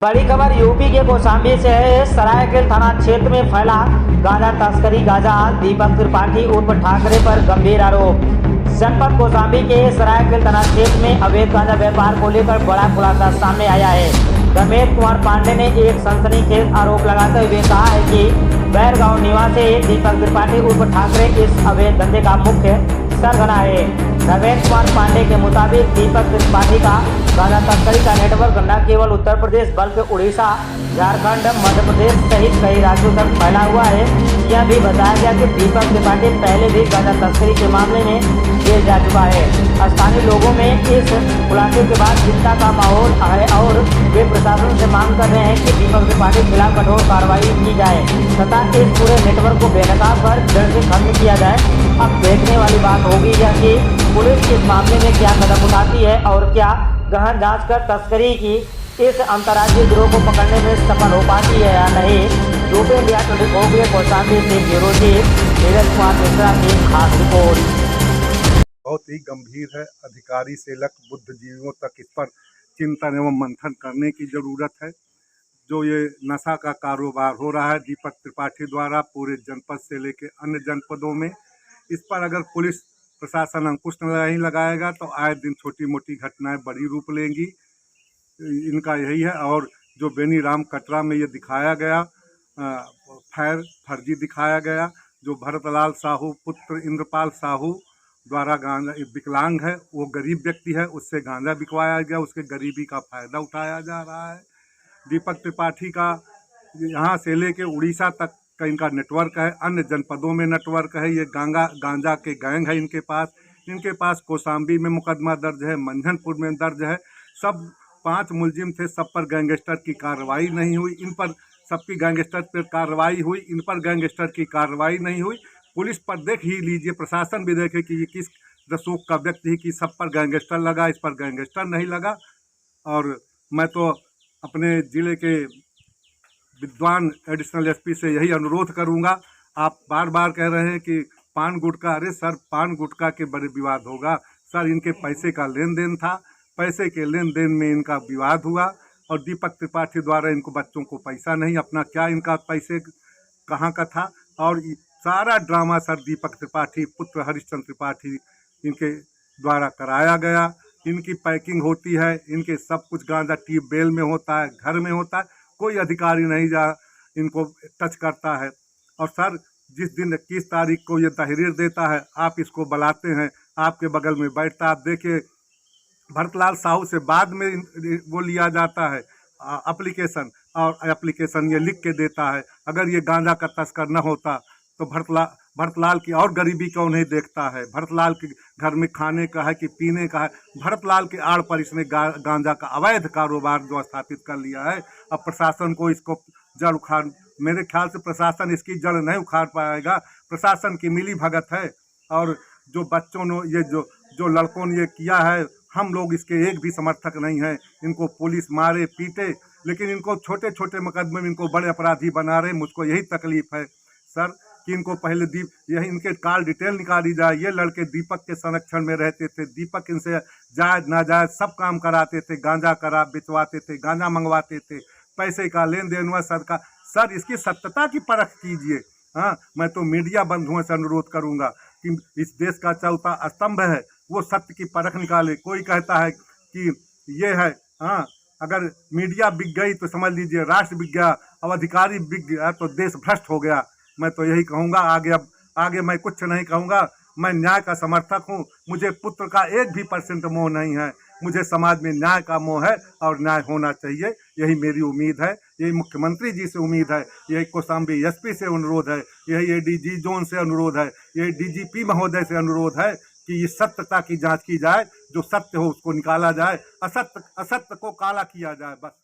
बड़ी खबर यूपी के कौशाम्बी से है। सरायकेला थाना क्षेत्र में फैला गांजा तस्करी। गांजा दीपक त्रिपाठी उर्फ ठाकरे पर गंभीर आरोप। जनपद कौशाम्बी के सरायकेला थाना क्षेत्र में अवैध गांजा व्यापार को लेकर बड़ा खुलासा सामने आया है। रमेश कुमार पांडे ने एक सनसनीखेज आरोप लगाते हुए कहा है कि बैरगांव निवासी दीपक त्रिपाठी उर्फ ठाकरे इस अवैध धंधे का मुख्य सरगना है। रमेश कुमार पांडे के मुताबिक दीपक त्रिपाठी का गांजा तस्करी का नेटवर्क न केवल उत्तर प्रदेश बल्कि उड़ीसा, झारखंड, मध्य प्रदेश सहित कई राज्यों तक फैला हुआ है। यह भी बताया गया कि दीपक त्रिपाठी पहले भी गांजा तस्करी के मामले में जेल जा चुका है। स्थानीय लोगों में इस खुलासे के बाद चिंता का माहौल है और वे प्रशासन से मांग कर रहे हैं कि दीपक त्रिपाठी के खिलाफ कठोर कार्रवाई की जाए तथा इस पूरे नेटवर्क को बेनकाब कर जड़ से खत्म किया जाए। अब देखने वाली बात होगी यह कि पुलिस इस मामले में क्या कदम उठाती है और क्या गहन जांच कर तस्करी की इस अंतर्राज्यीय गिरोह को पकड़ने में सफल हो पाती है या नहीं। यूपी इंडिया 24 के कौशाम्बी से ब्यूरो चीफ नीरज कुमार मिश्रा की खास रिपोर्ट। बहुत ही गंभीर है। अधिकारी से लेकर बुद्धिजीवियों तक इस पर चिंतन एवं मंथन करने की जरूरत है। जो ये नशा का कारोबार हो रहा है दीपक त्रिपाठी द्वारा पूरे जनपद से लेकर अन्य जनपदों में, इस पर अगर पुलिस प्रशासन अंकुश नहीं लगाएगा तो आए दिन छोटी मोटी घटनाएं बड़ी रूप लेंगी। इनका यही है। और जो बेनी राम कटरा में ये दिखाया गया फर्जी दिखाया गया, जो भरतलाल साहू पुत्र इंद्रपाल साहू द्वारा गांजा विकलांग है, वो गरीब व्यक्ति है, उससे गांजा बिकवाया गया, उसके गरीबी का फायदा उठाया जा रहा है। दीपक त्रिपाठी का यहाँ से लेके उड़ीसा तक का इनका नेटवर्क है, अन्य जनपदों में नेटवर्क है। ये गांजा के गैंग है इनके पास कौशाम्बी में मुकदमा दर्ज है, मंझनपुर में दर्ज है। सब 5 मुलजिम थे, सब पर गैंगस्टर की कार्रवाई नहीं हुई। इन पर सबकी गैंगस्टर पर कार्रवाई हुई, इन पर गैंगस्टर की कार्रवाई नहीं हुई। पुलिस पर देख ही लीजिए, प्रशासन भी देखे कि ये किस रसूख का व्यक्ति है कि सब पर गैंगस्टर लगा, इस पर गैंगस्टर नहीं लगा। और मैं तो अपने ज़िले के विद्वान एडिशनल एसपी से यही अनुरोध करूंगा। आप बार बार कह रहे हैं कि पान गुटखा, अरे सर पान गुटखा के बड़े विवाद होगा सर, इनके पैसे का लेन देन था, पैसे के लेन देन में इनका विवाद हुआ और दीपक त्रिपाठी द्वारा इनको बच्चों को पैसा नहीं, अपना क्या इनका पैसे कहाँ का था। और सारा ड्रामा सर दीपक त्रिपाठी पुत्र हरिश्चंद्र त्रिपाठी इनके द्वारा कराया गया। इनकी पैकिंग होती है, इनके सब कुछ गांजा ट्यूबवेल में होता है, घर में होता है, कोई अधिकारी नहीं जा इनको टच करता है। और सर जिस दिन 21 तारीख को ये तहरीर देता है, आप इसको बुलाते हैं, आपके बगल में बैठता है। आप देखिए भरतलाल साहू से बाद में वो लिया जाता है एप्लीकेशन, और एप्लीकेशन ये लिख के देता है। अगर ये गांजा का तस्कर न होता तो भरतलाल की और गरीबी क्यों नहीं देखता है। भरतलाल के घर में खाने का है कि पीने का है। भरतलाल के आड़ पर इसने गांजा का अवैध कारोबार जो स्थापित कर लिया है। अब प्रशासन को इसको जड़ उखाड़, मेरे ख्याल से प्रशासन इसकी जड़ नहीं उखाड़ पाएगा। प्रशासन की मिली भगत है। और जो बच्चों ने ये जो लड़कों ने ये किया है, हम लोग इसके एक भी समर्थक नहीं हैं। इनको पुलिस मारे पीटे, लेकिन इनको छोटे छोटे मुकदमे में इनको बड़े अपराधी बना रहे। मुझको यही तकलीफ है सर कि इनको पहले यही इनके कॉल डिटेल निकाली जाए। ये लड़के दीपक के संरक्षण में रहते थे, दीपक इनसे जायज़ नाजायज़ सब काम कराते थे, गांजा बिचवाते थे, गांजा मंगवाते थे, पैसे का लेन देन हुआ सर इसकी सत्यता की परख कीजिए। हाँ, मैं तो मीडिया बंधुओं से अनुरोध करूंगा कि इस देश का चौथा स्तंभ है, वो सत्य की परख निकाले। कोई कहता है कि ये है, हाँ, अगर मीडिया बिक गई तो समझ लीजिए राष्ट्र बिक गया, अब अधिकारी बिक गया तो देश भ्रष्ट हो गया। मैं तो यही कहूँगा, आगे मैं कुछ नहीं कहूँगा। मैं न्याय का समर्थक हूँ, मुझे पुत्र का 1% मोह नहीं है। मुझे समाज में न्याय का मोह है और न्याय होना चाहिए, यही मेरी उम्मीद है, यही मुख्यमंत्री जी से उम्मीद है, यही कौशाम्बी एसपी से अनुरोध है, यही एडीजी जोन से अनुरोध है, यही डीजीपी महोदय से अनुरोध है कि इस सत्यता की जांच की जाए। जो सत्य हो उसको निकाला जाए, असत्य को काला किया जाए। बस।